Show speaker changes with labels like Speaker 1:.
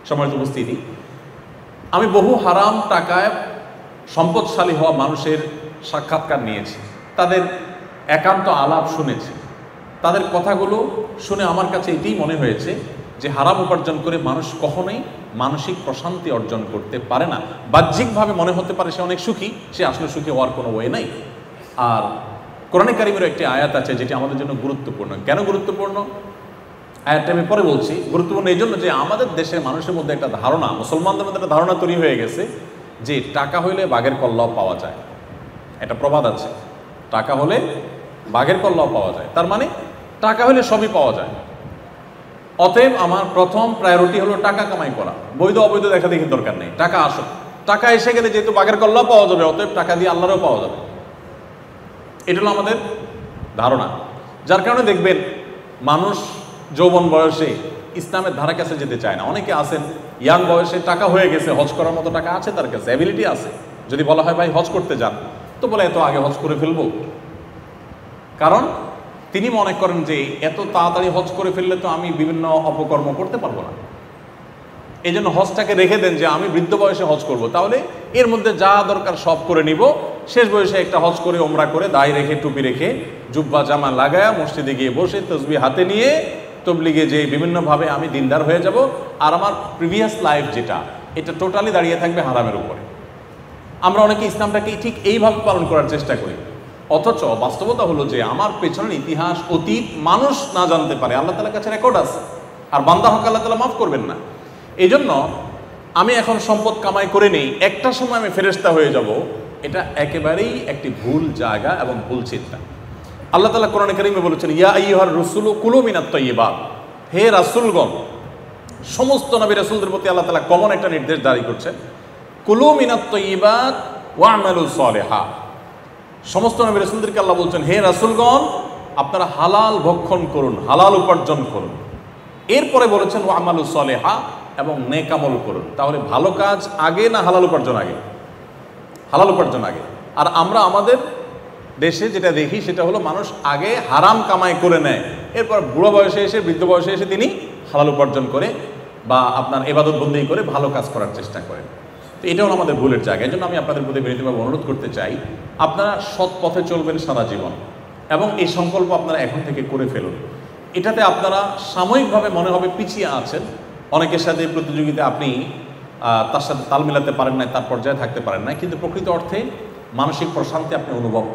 Speaker 1: সম্মানিত উপস্থিতি, আমি বহু হারাম টাকায় সম্পদশালী হওয়া মানুষের সাক্ষাৎকার নিয়েছি, তাদের একান্ত আলাপ শুনেছি। তাদের কথাগুলো শুনে আমার কাছে এটাই মনে হয়েছে যে হারাম উপার্জন করে মানুষ কখনোই মানসিক প্রশান্তি অর্জন করতে পারে না। বাহ্যিকভাবে মনে হতে পারে সে অনেক সুখী, সে আসলে সুখী হওয়ার কোনো ওয়ে নাই। আর কোরআনে কারিমের একটি আয়াত আছে যেটি আমাদের জন্য গুরুত্বপূর্ণ। কেন গুরুত্বপূর্ণ? আয়াতটা আমি পরে বলছি। গুরুত্বপূর্ণ এই জন্য যে আমাদের দেশের মানুষের মধ্যে একটা ধারণা, মুসলমানদের মধ্যে একটা ধারণা তৈরি হয়ে গেছে যে টাকা হইলে বাঘের কল্লাও পাওয়া যায়। একটা প্রবাদ আছে, টাকা হলে বাঘের কল্লাও পাওয়া যায়। তার মানে টাকা হলে সবই পাওয়া যায়। অতএব আমার প্রথম প্রায়োরিটি হলো টাকা কামাই করা, বৈধ অবৈধ দেখা দেখি দরকার নেই, টাকা আসুক। টাকা এসে গেলে যেহেতু বাঘের কল্লাও পাওয়া যাবে, অতএব টাকা দিয়ে আল্লাহরও পাওয়া যাবে। এটা হলো আমাদের ধারণা। যার কারণে দেখবেন মানুষ যৌবন বয়সে ইসলামের ধারা কাছে যেতে চায় না। অনেকে আছেন ইয়াং বয়সে টাকা হয়ে গেছে, হজ করার মতো টাকা আছে তার কাছে, অ্যাবিলিটি আছে। যদি বলা হয় ভাই হজ করতে যান, তো বলে এত আগে হজ করে ফেলবো। কারণ তিনি মনে করেন যে এত তাড়াতাড়ি হজ করে ফেললে তো আমি বিভিন্ন অপকর্ম করতে পারবো না, এই জন্য হজটাকে রেখে দেন যে আমি বৃদ্ধ বয়সে হজ করব, তাহলে এর মধ্যে যা দরকার সব করে নিব, শেষ বয়সে একটা হজ করে ওমরা করে দাড়ি রেখে টুপি রেখে জুব্বা জামা লাগায়া মসজিদে গিয়ে বসে তসবিহ হাতে নিয়ে তবলিগে যে বিভিন্নভাবে আমি দিনদার হয়ে যাব, আর আমার প্রিভিয়াস লাইফ যেটা এটা টোটালি দাঁড়িয়ে থাকবে হারামের উপরে। আমরা অনেকে ইসলামটাকে ঠিক এইভাবে পালন করার চেষ্টা করি, অথচ বাস্তবতা হলো যে আমার পেছনের ইতিহাস অতীত মানুষ না জানতে পারে, আল্লাহ তাআলার কাছে রেকর্ড আছে, আর বান্দা হক আল্লাহ তাআলা মাফ করবেন না। এই জন্য আমি এখন সম্পদ কামাই করে নেই, একটা সময় আমি ফেরেশতা হয়ে যাব, এটা একেবারেই একটি ভুল জায়গা এবং ভুল চিন্তা। আল্লাহ তাআলা কোরআনে কারিমে বলেছেন, ইয়া আইয়ুহার রাসূলু কুলু মিনাত তাইয়্যিবাত, হে রাসূলগণ, সমস্ত নবী রাসূলদের প্রতি আল্লাহ তাআলা কমন একটা নির্দেশ জারি করছেন, কুলু মিনাত তাইয়্যিবাত ওয়া'মালু সালিহা। সমস্ত নবী রাসূলদেরকে আল্লাহ বলছেন, হে রাসূলগণ, আপনারা হালাল ভক্ষণ করুন, হালাল উপার্জন করুন। এরপরে বলেছেন ওয়া'মালু সালিহা, এবং নেক আমল করুন। তাহলে ভালো কাজ আগে না হালাল উপার্জন আগে? হালাল উপার্জন আগে। আর আমরা আমাদের দেশে যেটা দেখি সেটা হলো মানুষ আগে হারাম কামাই করে নেয়, এরপর বুড়ো বয়সে এসে বৃদ্ধ বয়সে এসে তিনি হালাল উপার্জন করে বা আপনার ইবাদত বন্দেগী করে ভালো কাজ করার চেষ্টা করেন। তো এটা হলো আমাদের ভুলের জায়গা। এই জন্য আমি আপনাদের প্রতি বিনীতভাবে অনুরোধ করতে চাই, আপনারা সৎ পথে চলবেন সারা জীবন, এবং এই সংকল্প আপনারা এখন থেকে করে ফেলুন। এটাতে আপনারা সাময়িকভাবে মনে হবে পিছিয়ে আছেন, অনেকের সাথে প্রতিযোগিতা আপনি তার সাথে তাল মিলাতে পারেন না, তার পর্যায়ে থাকতে পারেন না, কিন্তু প্রকৃত অর্থে মানসিক প্রশান্তি আপনি অনুভব